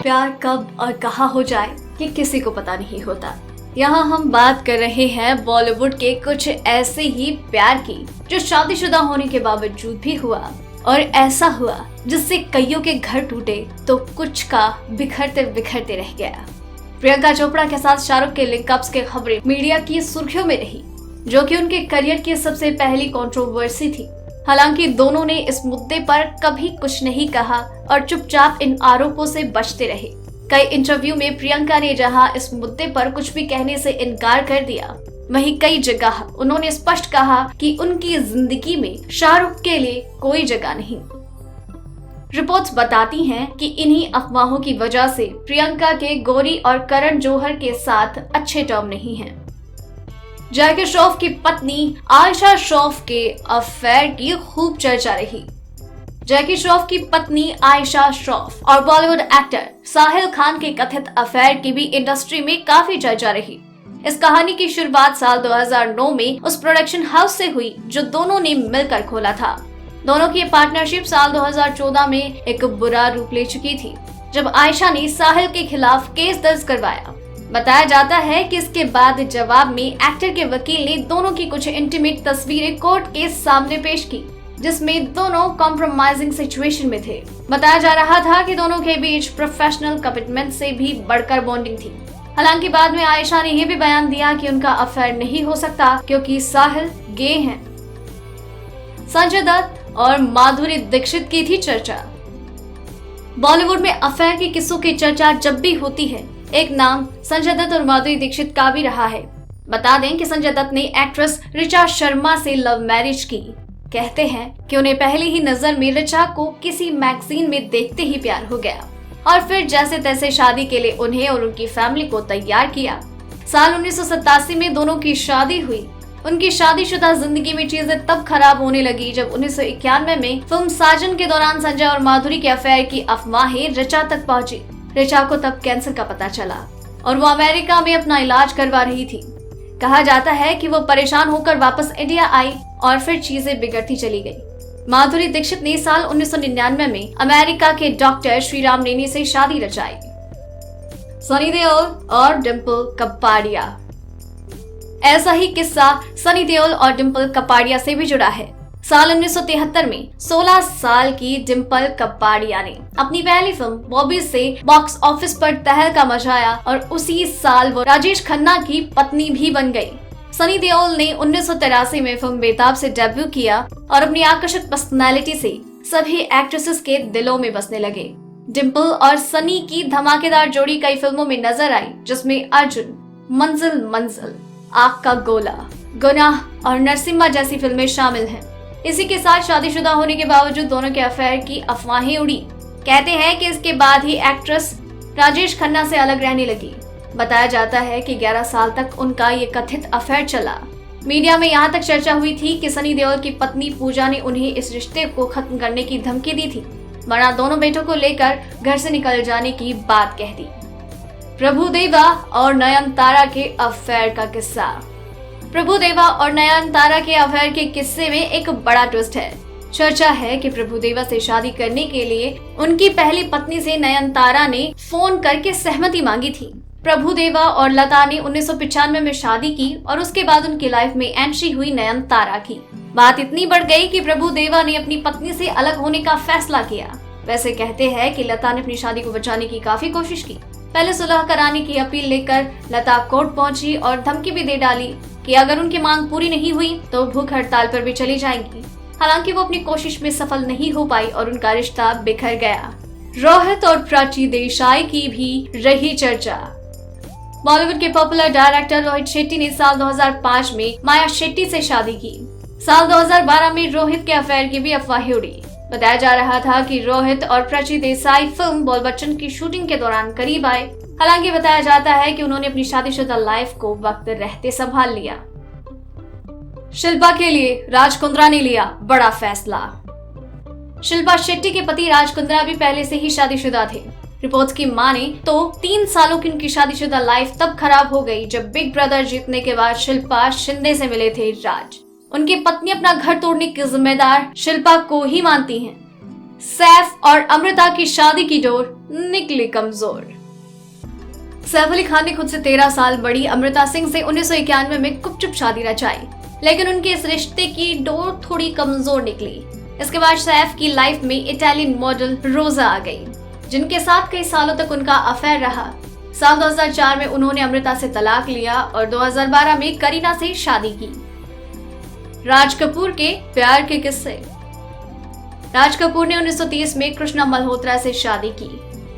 प्यार कब और कहाँ हो जाए ये किसी को पता नहीं होता। यहाँ हम बात कर रहे हैं बॉलीवुड के कुछ ऐसे ही प्यार की जो शादीशुदा होने के बावजूद भी हुआ, और ऐसा हुआ जिससे कईयों के घर टूटे तो कुछ का बिखरते बिखरते रह गया। प्रियंका चोपड़ा के साथ शाहरुख के लिंकअप्स की खबरें मीडिया की सुर्खियों में रही, जो कि उनके करियर की सबसे पहली कंट्रोवर्सी थी। हालांकि दोनों ने इस मुद्दे पर कभी कुछ नहीं कहा और चुपचाप इन आरोपों से बचते रहे। कई इंटरव्यू में प्रियंका ने जहां इस मुद्दे पर कुछ भी कहने से इनकार कर दिया, वहीं कई जगह उन्होंने स्पष्ट कहा कि उनकी जिंदगी में शाहरुख के लिए कोई जगह नहीं। रिपोर्ट्स बताती हैं कि इन्हीं अफवाहों की वजह से प्रियंका के गौरी और करण जौहर के साथ अच्छे टर्म नहीं हैं। जैकी श्रॉफ की पत्नी आयशा श्रॉफ के अफेयर की खूब चर्चा रही। जैकी श्रॉफ की पत्नी आयशा श्रॉफ और बॉलीवुड एक्टर साहिल खान के कथित अफेयर की भी इंडस्ट्री में काफी चर्चा रही। इस कहानी की शुरुआत साल 2009 में उस प्रोडक्शन हाउस से हुई जो दोनों ने मिलकर खोला था। दोनों की पार्टनरशिप साल 2014 में एक बुरा रूप ले चुकी थी, जब आयशा ने साहिल के खिलाफ केस दर्ज करवाया। बताया जाता है कि इसके बाद जवाब में एक्टर के वकील ने दोनों की कुछ इंटीमेट तस्वीरें कोर्ट के सामने पेश की, जिसमें दोनों कॉम्प्रोमाइजिंग सिचुएशन में थे। बताया जा रहा था कि दोनों के बीच प्रोफेशनल कमिटमेंट से भी बढ़कर बॉन्डिंग थी। हालांकि बाद में आयशा ने यह भी बयान दिया कि उनका अफेयर नहीं हो सकता क्योंकि साहिल गे हैं। संजय दत्त और माधुरी दीक्षित की थी चर्चा। बॉलीवुड में अफेयर की किस्सों की चर्चा जब भी होती है, एक नाम संजय दत्त और माधुरी दीक्षित का भी रहा है। बता दें कि संजय दत्त ने एक्ट्रेस ऋचा शर्मा से लव मैरिज की। कहते हैं कि उन्हें पहली ही नजर में ऋचा को किसी मैगजीन में देखते ही प्यार हो गया और फिर जैसे तैसे शादी के लिए उन्हें और उनकी फैमिली को तैयार किया। साल 1987 में दोनों की शादी हुई। उनकी शादीशुदा जिंदगी में चीजें तब खराब होने लगी जब 1991 में फिल्म साजन के दौरान संजय और माधुरी के अफेयर की अफवाहें ऋचा तक पहुंची। ऋचा को तब कैंसर का पता चला और वो अमेरिका में अपना इलाज करवा रही थी। कहा जाता है कि वो परेशान होकर वापस इंडिया आई और फिर चीजें बिगड़ती चली गई। माधुरी दीक्षित ने साल 1999 में अमेरिका के डॉक्टर श्रीराम नेनी से शादी रचाई। सनी देओल और डिंपल कपाड़िया। ऐसा ही किस्सा सनी देओल और डिंपल कपाड़िया से भी जुड़ा है। साल 1973 में 16 साल की डिंपल कपाड़िया ने अपनी पहली फिल्म बॉबी से बॉक्स ऑफिस पर तहलका मचाया और उसी साल वो राजेश खन्ना की पत्नी भी बन गई। सनी देओल ने 1983 में फिल्म बेताब से डेब्यू किया और अपनी आकर्षक पर्सनैलिटी से सभी एक्ट्रेसेस के दिलों में बसने लगे। डिंपल और सनी की धमाकेदार जोड़ी कई फिल्मों में नजर आई, जिसमें अर्जुन, मंजिल मंजिल, आग का गोला, गुनाह और नरसिम्हा जैसी फिल्में शामिल हैं। इसी के साथ शादीशुदा होने के बावजूद दोनों के अफेयर की अफवाहें उड़ी। कहते हैं कि इसके बाद ही एक्ट्रेस राजेश खन्ना से अलग रहने लगी। बताया जाता है कि 11 साल तक उनका ये कथित अफेयर चला। मीडिया में यहाँ तक चर्चा हुई थी कि सनी देओल की पत्नी पूजा ने उन्हें इस रिश्ते को खत्म करने की धमकी दी थी, वरना दोनों बेटों को लेकर घर से निकल जाने की बात कह दी। प्रभुदेवा और नयनतारा के अफेयर का किस्सा। प्रभुदेवा और नयनतारा के अफेयर के किस्से में एक बड़ा ट्विस्ट है। चर्चा है कि प्रभुदेवा से शादी करने के लिए उनकी पहली पत्नी से नयनतारा ने फोन करके सहमति मांगी थी। प्रभुदेवा और लता ने 1995 में शादी की और उसके बाद उनकी लाइफ में एंट्री हुई नयनतारा की। बात इतनी बढ़ गई कि प्रभुदेवा ने अपनी पत्नी से अलग होने का फैसला किया। वैसे कहते हैं कि लता ने अपनी शादी को बचाने की काफी कोशिश की। पहले सुलह कराने की अपील लेकर लता कोर्ट पहुंची और धमकी भी दे डाली कि अगर उनकी मांग पूरी नहीं हुई तो भूख हड़ताल पर भी चली जाएंगी। हालांकि वो अपनी कोशिश में सफल नहीं हो पाई और उनका रिश्ता बिखर गया। रोहित और प्राची देसाई की भी रही चर्चा। बॉलीवुड के पॉपुलर डायरेक्टर रोहित शेट्टी ने साल 2005 में माया शेट्टी से शादी की। साल 2012 में रोहित के अफेयर की भी अफवाहें उड़ी। बताया जा रहा था कि रोहित और प्राची देसाई फिल्म बाल बच्चन की शूटिंग के दौरान करीब आए। हालांकि बताया जाता है कि उन्होंने अपनी शादीशुदा लाइफ को वक्त रहते संभाल लिया। शिल्पा के लिए राज कुंद्रा ने लिया बड़ा फैसला। शिल्पा शेट्टी के पति राज कुंद्रा भी पहले से ही शादीशुदा थे। रिपोर्ट्स की माने तो 3 सालों की उनकी शादीशुदा लाइफ तब खराब हो गई जब बिग ब्रदर जीतने के बाद शिल्पा शिंदे से मिले थे राज। उनकी पत्नी अपना घर तोड़ने की जिम्मेदार शिल्पा को ही मानती हैं। सैफ और अमृता की शादी की डोर निकली कमजोर। सैफ अली खान ने खुद से 13 साल बड़ी अमृता सिंह से 1991 में गुपचुप शादी रचाई, लेकिन उनके इस रिश्ते की डोर थोड़ी कमजोर निकली। इसके बाद सैफ की लाइफ में इटालियन मॉडल रोजा आ गई, जिनके साथ कई सालों तक उनका अफेयर रहा। साल 2004 में उन्होंने अमृता से तलाक लिया और 2012 में करीना से शादी की। राज कपूर के प्यार के किस्से। राज कपूर ने 1930 में कृष्णा मल्होत्रा से शादी की।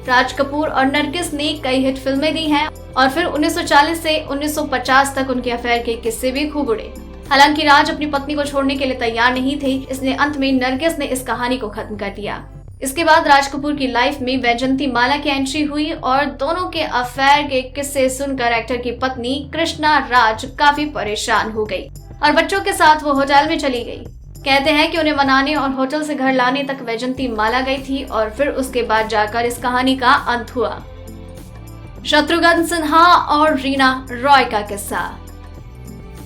राज कपूर और नरगिस ने कई हिट फिल्में दी हैं और फिर 1940 से 1950 तक उनके अफेयर के किस्से भी खूब उड़े। हालांकि राज अपनी पत्नी को छोड़ने के लिए तैयार नहीं थे, इसलिए अंत में नरगिस ने इस कहानी को खत्म कर दिया। इसके बाद राज कपूर की लाइफ में वैजंती माला की एंट्री हुई और दोनों के अफेयर के किस्से सुनकर एक्टर की पत्नी कृष्णा राज काफी परेशान हो गई और बच्चों के साथ वो होटल में चली गई। कहते हैं कि उन्हें मनाने और होटल से घर लाने तक वैजंती माला गई थी और फिर उसके बाद जाकर इस कहानी का अंत हुआ। शत्रुघ्न सिन्हा और रीना रॉय का किस्सा।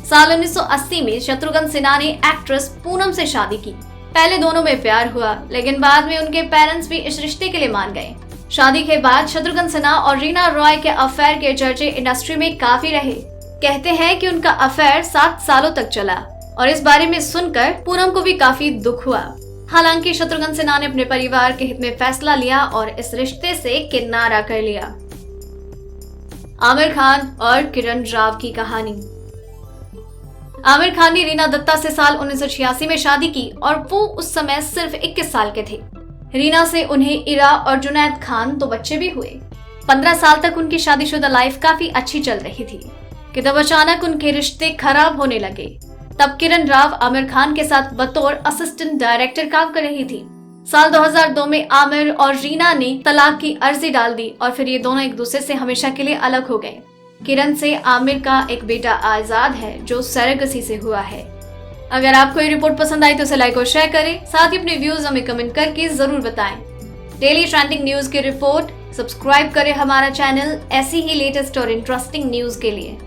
साल 1980 में शत्रुघ्न सिन्हा ने एक्ट्रेस पूनम से शादी की। पहले दोनों में प्यार हुआ, लेकिन बाद में उनके पेरेंट्स भी इस रिश्ते के लिए मान गए। शादी के बाद शत्रुघ्न सिन्हा और रीना रॉय के अफेयर के चर्चे इंडस्ट्री में काफी रहे। कहते हैं कि उनका अफेयर 7 सालों तक चला और इस बारे में सुनकर पूनम को भी काफी दुख हुआ। हालांकि शत्रुघ्न सिन्हा ने अपने परिवार के हित में फैसला लिया और इस रिश्ते से किनारा कर लिया। आमिर खान और किरण राव की कहानी। आमिर खान ने रीना दत्ता से साल 1986 में शादी की और वो उस समय सिर्फ 21 साल के थे। रीना से उन्हें इरा और जुनैद खान 2 बच्चे भी हुए। 15 साल तक उनकी शादीशुदा लाइफ काफी अच्छी चल रही थी कि तब अचानक उनके रिश्ते खराब होने लगे। तब किरण राव आमिर खान के साथ बतौर असिस्टेंट डायरेक्टर काम कर रही थी। साल 2002 में आमिर और रीना ने तलाक की अर्जी डाल दी और फिर ये दोनों एक दूसरे से हमेशा के लिए अलग हो गए। किरण से आमिर का एक बेटा आजाद है जो सरेगसी से हुआ है। अगर आपको ये रिपोर्ट पसंद आई तो इसे लाइक और शेयर करें। साथ ही अपने व्यूज हमें कमेंट करके जरूर बताएं। डेली ट्रेंडिंग न्यूज की रिपोर्ट सब्सक्राइब करें हमारा चैनल ऐसी ही लेटेस्ट और इंटरेस्टिंग न्यूज के लिए।